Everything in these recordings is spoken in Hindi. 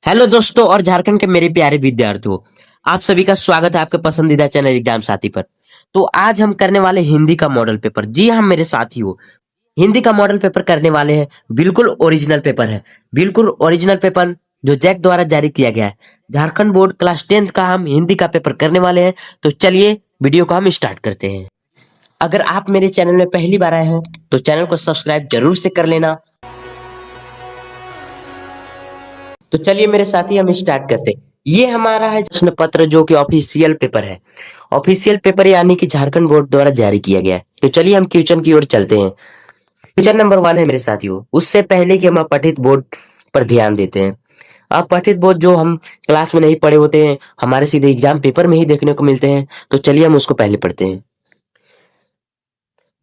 हेलो दोस्तों और झारखंड के मेरे प्यारे विद्यार्थियों। आप सभी का स्वागत है आपके पसंदीदा चैनल एग्जाम साथी पर। तो आज हम करने वाले हिंदी का मॉडल पेपर। जी हाँ मेरे साथियों, हिंदी का मॉडल पेपर करने वाले हैं। बिल्कुल ओरिजिनल पेपर है, बिल्कुल ओरिजिनल पेपर जो जैक द्वारा जारी किया गया है। झारखंड बोर्ड क्लास 10th का हम हिंदी का पेपर करने वाले हैं। तो चलिए वीडियो को हम स्टार्ट करते हैं। अगर आप मेरे चैनल में पहली बार आए हैं तो चैनल को सब्सक्राइब जरूर से कर लेना। तो चलिए मेरे साथी हम स्टार्ट करते हैं। ये हमारा है प्रश्न पत्र जो कि ऑफिशियल पेपर है। ऑफिशियल पेपर यानी कि झारखंड बोर्ड द्वारा जारी किया गया है। तो चलिए हम क्वेश्चन की ओर चलते हैं। क्वेश्चन नंबर 1 है मेरे साथियों। उससे पहले कि हम अपठित बोर्ड पर ध्यान देते हैं। अपठित बोर्ड जो हम क्लास में नहीं पढ़े होते हैं, हमारे सीधे एग्जाम पेपर में ही देखने को मिलते हैं। तो चलिए हम उसको पहले पढ़ते हैं।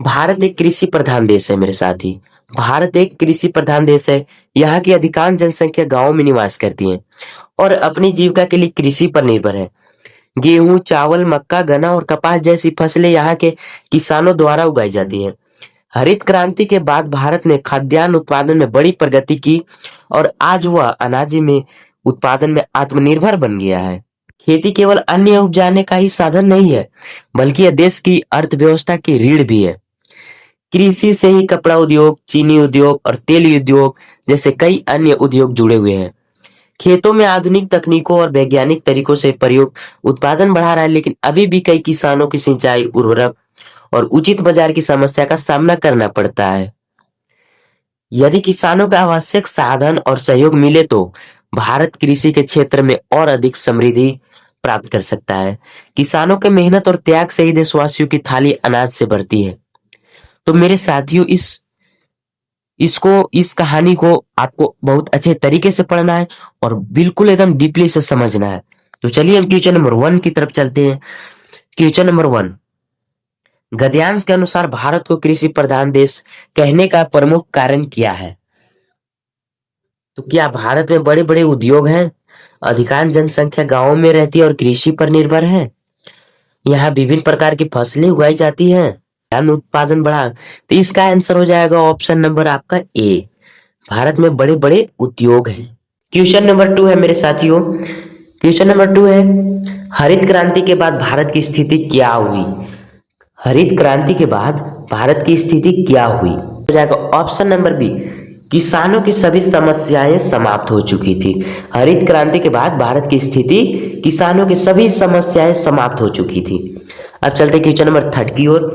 भारत एक कृषि प्रधान देश है मेरे साथी। भारत एक कृषि प्रधान देश है। यहाँ की अधिकांश जनसंख्या गांवों में निवास करती है और अपनी जीविका के लिए कृषि पर निर्भर है। गेहूं, चावल, मक्का, गन्ना और कपास जैसी फसलें यहाँ के किसानों द्वारा उगाई जाती हैं। हरित क्रांति के बाद भारत ने खाद्यान्न उत्पादन में बड़ी प्रगति की और आज वह अनाज में उत्पादन में आत्मनिर्भर बन गया है। खेती केवल अन्न उपजाने का ही साधन नहीं है, बल्कि यह देश की अर्थव्यवस्था की रीढ़ भी है। कृषि से ही कपड़ा उद्योग, चीनी उद्योग और तेल उद्योग जैसे कई अन्य उद्योग जुड़े हुए हैं। खेतों में आधुनिक तकनीकों और वैज्ञानिक तरीकों से प्रयोग उत्पादन बढ़ा रहा है, लेकिन अभी भी कई किसानों की सिंचाई, उर्वरक और उचित बाजार की समस्या का सामना करना पड़ता है। यदि किसानों को आवश्यक साधन और सहयोग मिले तो भारत कृषि के क्षेत्र में और अधिक समृद्धि प्राप्त कर सकता है। किसानों के मेहनत और त्याग से ही देशवासियों की थाली अनाज से भरती है। तो मेरे साथियों, इस कहानी को आपको बहुत अच्छे तरीके से पढ़ना है और बिल्कुल एकदम डीपली से समझना है। तो चलिए हम क्वेश्चन नंबर 1 की तरफ चलते हैं। क्वेश्चन नंबर 1, गद्यांश के अनुसार भारत को कृषि प्रधान देश कहने का प्रमुख कारण क्या है? तो क्या भारत में बड़े बड़े उद्योग हैं? अधिकांश जनसंख्या गांवों में रहती है और कृषि पर निर्भर है। यहाँ विभिन्न प्रकार की फसलें उगाई जाती हैं। धान उत्पादन बढ़ा। तो इसका आंसर हो जाएगा ऑप्शन नंबर आपका ए। भारत में बड़े बड़े उद्योग हैं। क्वेश्चन नंबर 2 है मेरे साथियों। क्वेश्चन नंबर 2 है, हरित क्रांति के बाद भारत की स्थिति क्या हुई? हरित क्रांति के बाद भारत की स्थिति क्या हुई? हो जाएगा ऑप्शन नंबर बी, किसानों की सभी समस्याएं समाप्त हो चुकी थी। हरित क्रांति के बाद भारत की स्थिति, किसानों की सभी समस्याएं समाप्त हो चुकी थी। अब चलते क्वेश्चन नंबर 3 की ओर।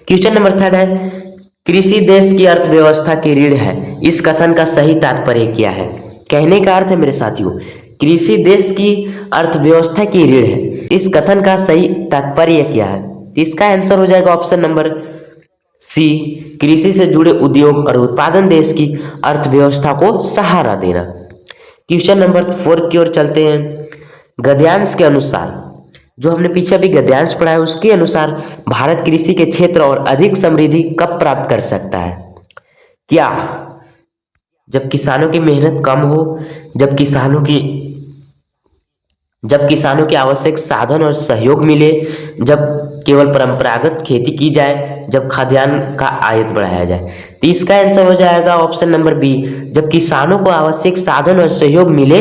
क्वेश्चन नंबर 3 है, कृषि देश की अर्थव्यवस्था की रीढ़ है। इस कथन का सही तात्पर्य क्या है? कहने का अर्थ है मेरे साथियों, कृषि देश की अर्थव्यवस्था की रीढ़ है। इस कथन का सही तात्पर्य क्या है? इसका आंसर हो जाएगा ऑप्शन नंबर सी, कृषि से जुड़े उद्योग और उत्पादन देश की अर्थव्यवस्था को सहारा देना। क्वेश्चन नंबर 4 की ओर चलते हैं। गद्यांश के अनुसार, जो हमने पीछे अभी गद्यांश पढ़ा है उसके अनुसार भारत कृषि के क्षेत्र और अधिक समृद्धि कब प्राप्त कर सकता है? क्या जब किसानों की मेहनत कम हो, जब किसानों के आवश्यक साधन और सहयोग मिले, जब केवल परंपरागत खेती की जाए, जब खाद्यान्न का आयात बढ़ाया जाए। तो इसका आंसर हो जाएगा ऑप्शन नंबर बी, जब किसानों को आवश्यक साधन और सहयोग मिले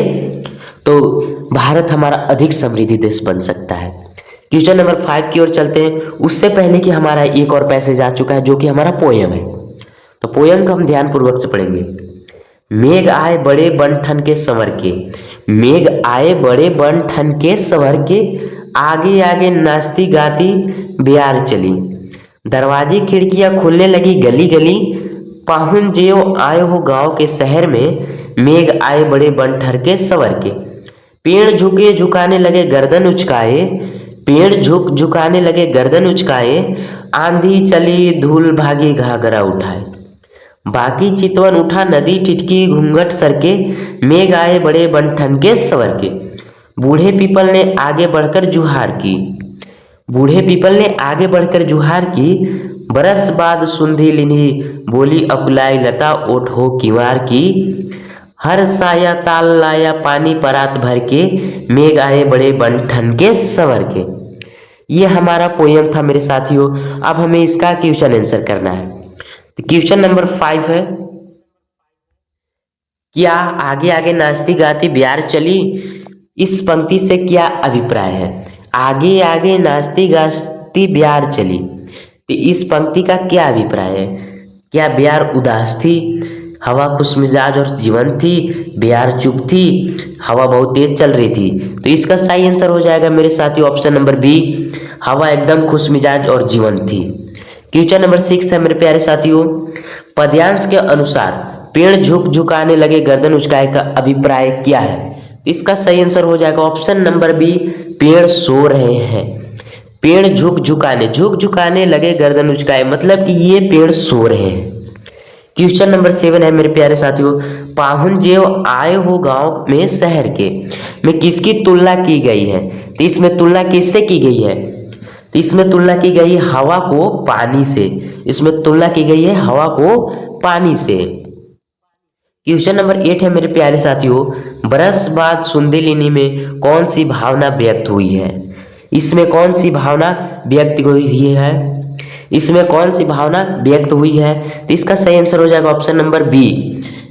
तो भारत हमारा अधिक समृद्धि देश बन सकता है। क्वेश्चन नंबर 5 की ओर चलते हैं। उससे पहले कि हमारा एक और पैसेज आ चुका है जो कि हमारा पोयम है। तो पोयम को हम ध्यानपूर्वक से पढ़ेंगे। मेघ आए बड़े बन ठन के संवर के, मेघ आए बड़े बन ठन के संवर के, आगे आगे नाचती गाती बिहार चली, दरवाजे खिड़कियां खुलने लगी गली गली, पाहुन जेओ आए हो गांव के शहर में, मेघ आए बड़े बन ठर के संवर के, पेड़ झुके झुकाने लगे गर्दन उचकाए, पेड़ झुक झुकाने लगे गर्दन उचकाए, आंधी चली धूल भागी घाघरा उठाए, बाकी चितवन उठा नदी टिटकी घूंघट सरके, मेघ आए बड़े बन ठन के संवर के, बूढ़े पीपल ने आगे बढ़कर जुहार की, बूढ़े पीपल ने आगे बढ़कर जुहार की, बरस बाद सुंधी लिन्ही बोली अकुलाई लता ओठ हो किवार की, हर साया ताल लाया पानी परात भर के, मेघ आए बड़े बन ठन के संवर के। ये हमारा पोयम था मेरे साथियों। अब हमें इसका क्वेश्चन आंसर करना है। तो क्वेश्चन नंबर 5 है, क्या आगे आगे नाचती गाती बिहार चली, इस पंक्ति से क्या अभिप्राय है? आगे आगे नाचती गाती बिहार चली, तो इस पंक्ति का क्या अभिप्राय है? क्या बिहार उदास थी, हवा खुशमिजाज और जीवंत थी, बिहार चुप थी, हवा बहुत तेज चल रही थी? तो इसका सही आंसर हो जाएगा मेरे साथियों ऑप्शन नंबर बी, हवा एकदम खुशमिजाज और जीवंत थी। क्वेश्चन नंबर 6 है मेरे प्यारे साथियों, पद्यांश के अनुसार पेड़ झुक झुकाने लगे गर्दन उचकाए का अभिप्राय क्या है? इसका सही आंसर हो जाएगा ऑप्शन नंबर बी, पेड़ सो रहे हैं। पेड़ झुक झुकाने लगे गर्दन उचकाए, मतलब कि ये पेड़ सो रहे हैं। क्वेश्चन नंबर 7 है मेरे प्यारे साथियों, पाहुन जेव आए हो गांव में शहर के में किसकी तुलना की गई है? तो इसमें तुलना किससे की गई है? तो इसमें तुलना की गई है हवा को पानी से। इसमें तुलना की गई है हवा को पानी से। क्वेश्चन नंबर 8 है मेरे प्यारे साथियों, बरस बाद सुंदेलिनी में कौन सी भावना व्यक्त हुई है? इसमें कौन सी भावना व्यक्त हुई है? इसमें कौन सी भावना व्यक्त हुई है? तो इसका सही आंसर हो जाएगा ऑप्शन नंबर बी।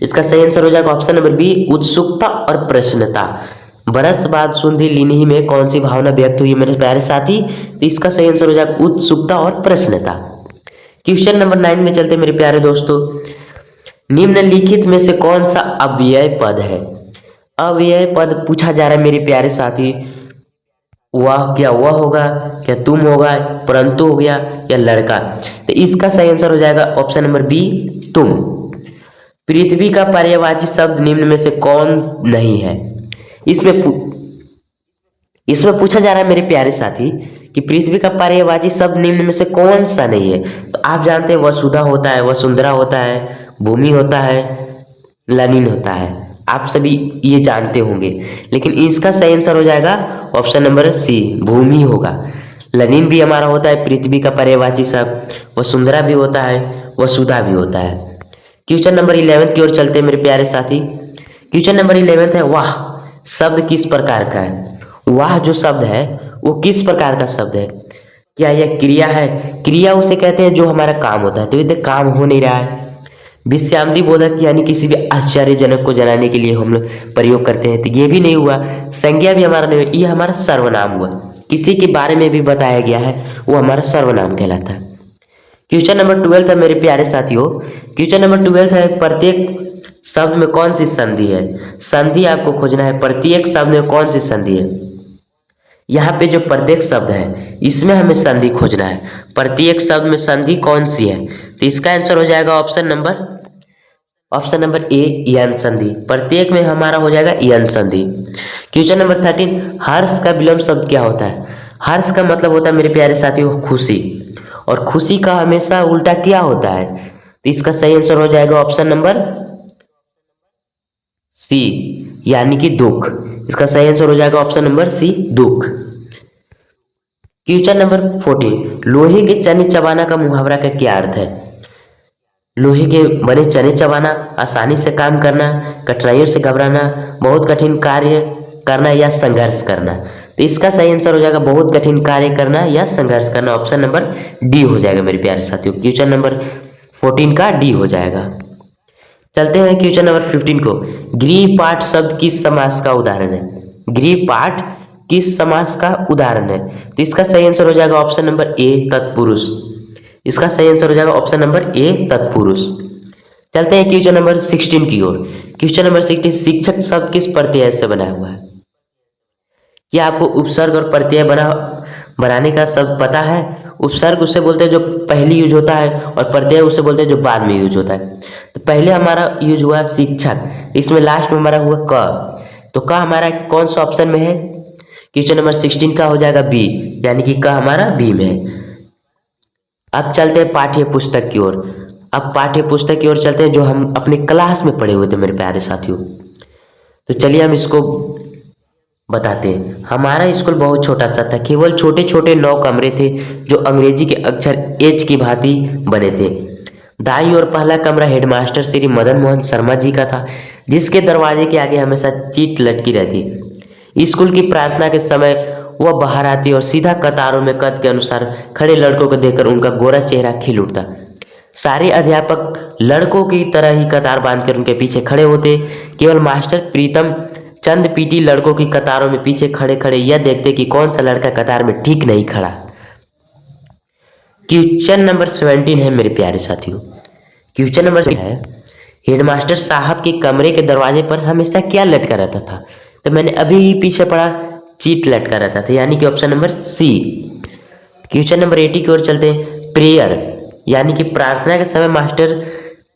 इसका सही आंसर हो जाएगा ऑप्शन नंबर बी, उत्सुकता और प्रसन्नता। बरस बाद सुंदेलिनी में कौन सी भावना व्यक्त हुई है मेरे प्यारे साथी? तो इसका सही आंसर हो जाएगा उत्सुकता और प्रसन्नता। क्वेश्चन नंबर 9 में चलते मेरे प्यारे दोस्तों, निम्नलिखित में से कौन सा अव्यय पद है? अव्यय पद पूछा जा रहा है मेरे प्यारे साथी। वह क्या वह होगा, क्या तुम होगा, परंतु हो गया, या लड़का? तो इसका सही आंसर हो जाएगा ऑप्शन नंबर बी, तुम। पृथ्वी का पर्यायवाची शब्द निम्न में से कौन नहीं है? इसमें पूछा जा रहा है मेरे प्यारे साथी कि पृथ्वी का पर्यायवाची शब्द निम्न में से कौन सा नहीं है? तो आप जानते हैं वसुधा होता है, वसुंधरा होता है, भूमि होता है, लनिन होता है। आप सभी ये जानते होंगे, लेकिन इसका सही आंसर हो जाएगा ऑप्शन नंबर सी, भूमि होगा। लनिन भी हमारा होता है पृथ्वी का पर्यायवाची शब्द, वसुंधरा भी होता है, वसुधा भी होता है। क्वेश्चन नंबर 11 की ओर चलते हैं मेरे प्यारे साथी। क्वेश्चन नंबर 11 है, वाह शब्द किस प्रकार का है? वाह जो शब्द है वो किस प्रकार का शब्द है? क्या यह क्रिया है? क्रिया उसे कहते हैं जो हमारा काम होता है, तो इधर काम हो नहीं रहा है। विषयामदी बोधक यानी किसी भी आश्चर्यजनक को जनाने के लिए हम लोग प्रयोग करते हैं, तो ये भी नहीं हुआ। संज्ञा भी हमारा नहीं हुआ, ये हमारा सर्वनाम हुआ। किसी के बारे में भी बताया गया है वो हमारा सर्वनाम कहलाता है। क्वेश्चन नंबर 12 है मेरे प्यारे साथियों। क्वेश्चन नंबर 12 है, प्रत्येक शब्द में कौन सी संधि है? संधि आपको खोजना है, प्रत्येक शब्द में कौन सी संधि है? यहाँ पे जो प्रत्येक शब्द है इसमें हमें संधि खोजना है, प्रत्येक शब्द में संधि कौन सी है? तो इसका आंसर हो जाएगा ऑप्शन नंबर ए, यन संधि। प्रत्येक में हमारा हो जाएगा यन संधि। क्वेश्चन नंबर 13, हर्ष का विलोम शब्द क्या होता है? हर्ष का मतलब होता है मेरे प्यारे साथियों खुशी, और खुशी का हमेशा उल्टा क्या होता है? तो इसका सही आंसर हो जाएगा ऑप्शन नंबर सी, यानी कि दुख। इसका सही आंसर हो जाएगा ऑप्शन नंबर सी, दुख। क्वेश्चन नंबर 14, लोहे के चने चबाना का मुहावरा का क्या अर्थ है? लोहे के बने चने चबाना, आसानी से काम करना, कठिनाइयों से घबराना, बहुत कठिन कार्य करना, या संघर्ष करना? तो इसका सही आंसर हो जाएगा बहुत कठिन कार्य करना या संघर्ष करना। ऑप्शन नंबर डी हो जाएगा मेरे प्यारे साथियों, क्वेश्चन नंबर 14 का डी हो जाएगा। चलते हैं क्वेश्चन नंबर 15 को, गृहपाठ शब्द किस समास का उदाहरण है? गृहपाठ किस समास का उदाहरण है? तो इसका सही आंसर हो जाएगा ऑप्शन नंबर ए, तत्पुरुष। इसका सही आंसर हो जाएगा ऑप्शन नंबर ए, तत्पुरुष। चलते हैं क्वेश्चन नंबर 16 की ओर। क्वेश्चन नंबर 16, शिक्षक शब्द किस प्रत्यय से बना हुआ है? क्या आपको उपसर्ग और प्रत्यय बनाने का शब्द पता है? उपसर्ग उसे बोलते हैं जो पहले यूज होता है, और प्रत्यय उसे बोलते हैं जो बाद में यूज होता है। तो पहले हमारा यूज हुआ शिक्षक, इसमें लास्ट में हमारा हुआ क, तो क हमारा कौन सा ऑप्शन में है? क्वेश्चन नंबर 16 का हो जाएगा बी, यानी कि क हमारा बी में है। अब चलते हैं पाठ्य पुस्तक की ओर। अब पाठ्य पुस्तक की ओर चलते हैं जो हम अपने क्लास में पढ़े हुए थे मेरे प्यारे साथियों। तो चलिए हम इसको बताते हैं। हमारा स्कूल बहुत छोटा सा था, केवल छोटे छोटे 9 कमरे थे जो अंग्रेजी के अक्षर एच की भांति बने थे। दाईं ओर पहला कमरा हेडमास्टर श्री मदन मोहन शर्मा जी का था, जिसके दरवाजे के आगे हमेशा चीट लटकी रहती। स्कूल की प्रार्थना के समय वह बाहर आती और सीधा कतारों में कद के अनुसार खड़े लड़कों को देखकर उनका गोरा चेहरा खिल उठता। सारे अध्यापक लड़कों की तरह ही कतार बांधकर उनके पीछे खड़े होते। केवल मास्टर प्रीतम चंद पीटी लड़कों की कतारों में पीछे खड़े खड़े यह देखते कि कौन सा लड़का कतार में ठीक नहीं खड़ा। क्वेश्चन नंबर 17 है मेरे प्यारे साथियों। क्वेश्चन नंबर है, हेडमास्टर साहब के कमरे के दरवाजे पर हमेशा क्या लटका रहता था? तो मैंने अभी पीछे पढ़ा, चीट लटका रहता था, यानी कि option number C. Question number 80 की ओर चलते हैं। प्रेयर यानी कि प्रार्थना के समय मास्टर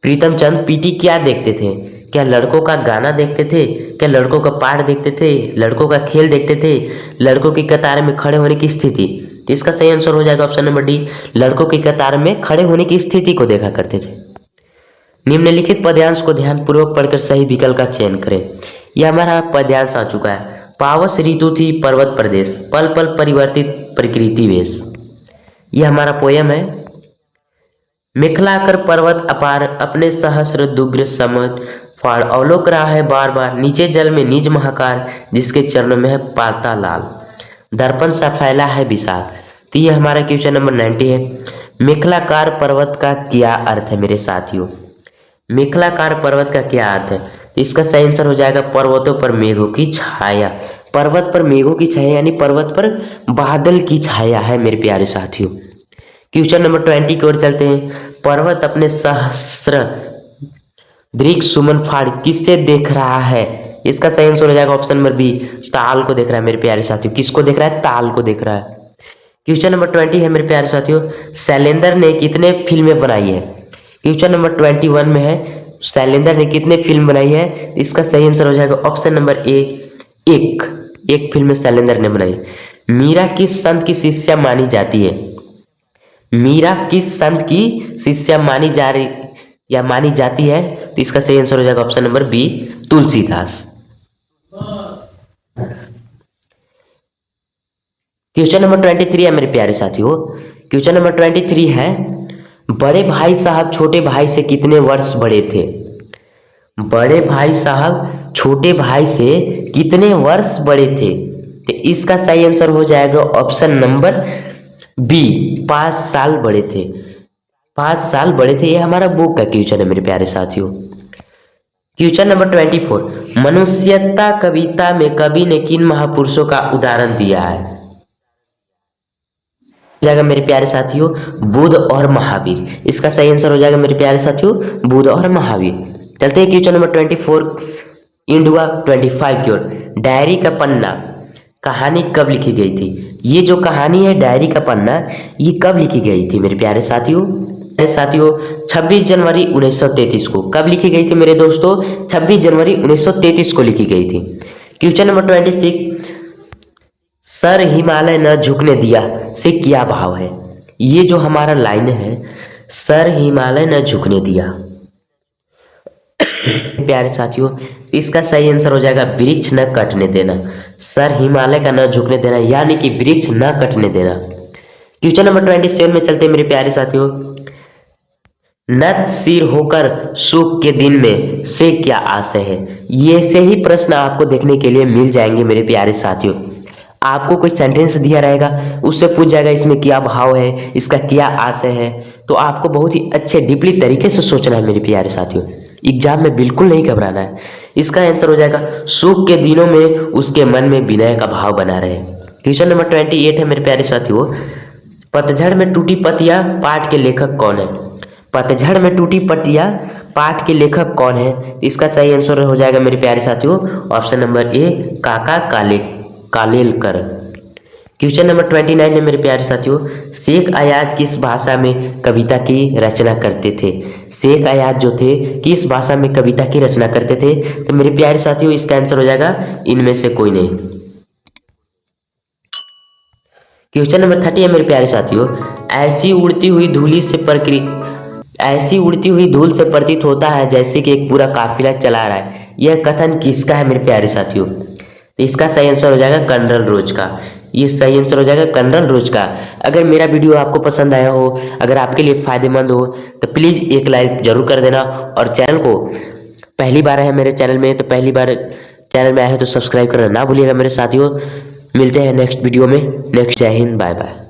प्रीतम चंद पीटी क्या देखते थे? क्या लड़कों का गाना देखते थे? क्या लड़कों का पाठ देखते थे? लड़कों का खेल देखते थे? लड़कों की कतार में खड़े होने की स्थिति? तो इसका सही आंसर हो जाएगा ऑप्शन नंबर डी, लड़कों की कतार में खड़े होने की स्थिति को देखा करते थे। निम्नलिखित पद्यांश को ध्यानपूर्वक पढ़कर सही विकल्प का चयन करें। यह हमारा पद्यांश आ चुका है। पावस ऋतु थी पर्वत प्रदेश, पल पल परिवर्तित प्रकृति वेश। यह हमारा पोयम है। मिखलाकर पर्वत अपार, अपने सहस्र दुग्र समझ फाड़, अवलोक रहा है बार बार, नीचे जल में निज महाकार, जिसके चरणों में है पाता लाल, दर्पण सा फैला है विषाद। तो ये हमारा क्वेश्चन नंबर 90 है। मिखलाकार पर्वत का क्या अर्थ है मेरे साथियों? मिखलाकार पर्वत का क्या अर्थ है? इसका सही आंसर हो जाएगा पर्वतों पर मेघों की छाया। पर्वत पर मेघों की छाया यानी पर्वत पर बादल की छाया है मेरे प्यारे साथियों। क्वेश्चन नंबर 20 की ओर चलते हैं। पर्वत अपने सहस्र दृग सुमन फाड़ किससे देख रहा है? इसका सही आंसर हो जाएगा ऑप्शन नंबर बी, ताल को देख रहा है मेरे प्यारे साथियों। किसको देख रहा है? ताल को देख रहा है। क्वेश्चन नंबर 20 है मेरे प्यारे साथियों, शैलेंद्र ने कितने फिल्में बनाई है? क्वेश्चन नंबर 21 में है, शैलेंद्र ने कितने फिल्म बनाई है? इसका सही आंसर हो जाएगा ऑप्शन नंबर ए, एक फिल्म शैलेंद्र ने बनाई। मीरा किस संत की शिष्या मानी जाती है? मीरा किस संत की शिष्या मानी जा रही या मानी जाती है? तो इसका सही आंसर हो जाएगा option number B, Tulsidas. Question number 23 है मेरे प्यारे साथियों। क्वेश्चन नंबर 23 है, बड़े भाई साहब छोटे भाई से कितने वर्ष बड़े थे? बड़े भाई साहब छोटे भाई से कितने वर्ष बड़े थे? तो इसका सही आंसर हो जाएगा ऑप्शन नंबर बी, 5 साल बड़े थे। 5 साल बड़े थे। ये हमारा बुक का क्वेश्चन है मेरे प्यारे साथियों। क्वेश्चन नंबर 24, मनुष्यता कविता में कवि ने किन महापुरुषों का उदाहरण दिया है? जाएगा मेरे प्यारे साथियों बुद्ध और महावीर। इसका सही आंसर हो जाएगा मेरे प्यारे साथियों बुद्ध और महावीर। चलते हैं क्वेश्चन नंबर 24 इंडुआ 25 की ओर। डायरी का पन्ना कहानी कब लिखी गई थी? ये जो कहानी है डायरी का पन्ना, ये कब लिखी गई थी मेरे प्यारे साथियों? 26 जनवरी 1933 को। कब लिखी गई थी मेरे दोस्तों? 26 जनवरी 1933 को लिखी गई थी। क्वेश्चन नंबर 26, सर हिमालय न झुकने दिया से क्या भाव है? ये जो हमारा लाइन है, सर हिमालय न झुकने दिया, प्यारे साथियों इसका सही आंसर हो जाएगा वृक्ष न कटने देना। सर हिमालय का न झुकने देना यानी कि वृक्ष न कटने देना। क्वेश्चन नंबर 27 में चलते मेरे प्यारे साथियों, नत सिर होकर सुख के दिन में से क्या आशय है? ये से ही प्रश्न आपको देखने के लिए मिल जाएंगे मेरे प्यारे साथियों। आपको कोई सेंटेंस दिया रहेगा, उससे पूछ जाएगा इसमें क्या भाव है, इसका क्या आशय है। तो आपको बहुत ही अच्छे डीपली तरीके से सोचना है मेरे प्यारे साथियों। एग्जाम में बिल्कुल नहीं घबराना है। इसका आंसर हो जाएगा सुख के दिनों में उसके मन में विनय का भाव बना रहे। क्वेश्चन नंबर 28 है मेरे प्यारे साथियों, पतझड़ में टूटी पत्तियां पाठ के लेखक कौन है? पतझड़ में टूटी पत्तियां पाठ के लेखक कौन है? इसका सही आंसर हो जाएगा मेरे प्यारे साथियों ऑप्शन नंबर ए, काका कालेलकर। क्वेश्चन नंबर 29 है मेरे प्यारे साथियों, शेख अयाज किस भाषा में कविता की रचना करते थे? शेख अयाज जो थे किस भाषा में कविता की रचना करते थे? तो मेरे प्यारे साथियों इसका आंसर हो जाएगा इनमें से कोई नहीं। क्वेश्चन नंबर 30 है मेरे प्यारे साथियों, ऐसी उड़ती हुई धूल से प्रतीत होता है जैसे कि एक पूरा काफिला चला रहा है। यह कथन किसका है मेरे प्यारे साथियों? तो इसका सही आंसर हो जाएगा कर्नल रोज का। ये सही आंसर हो जाएगा कर्नल रोज का। अगर मेरा वीडियो आपको पसंद आया हो, अगर आपके लिए फायदेमंद हो तो प्लीज़ एक लाइक जरूर कर देना, और चैनल को पहली बार है मेरे चैनल में तो पहली बार चैनल में आए हैं तो सब्सक्राइब करना ना भूलिएगा मेरे साथियों। मिलते हैं नेक्स्ट वीडियो में। नेक्स्ट, जय हिंद, बाय बाय।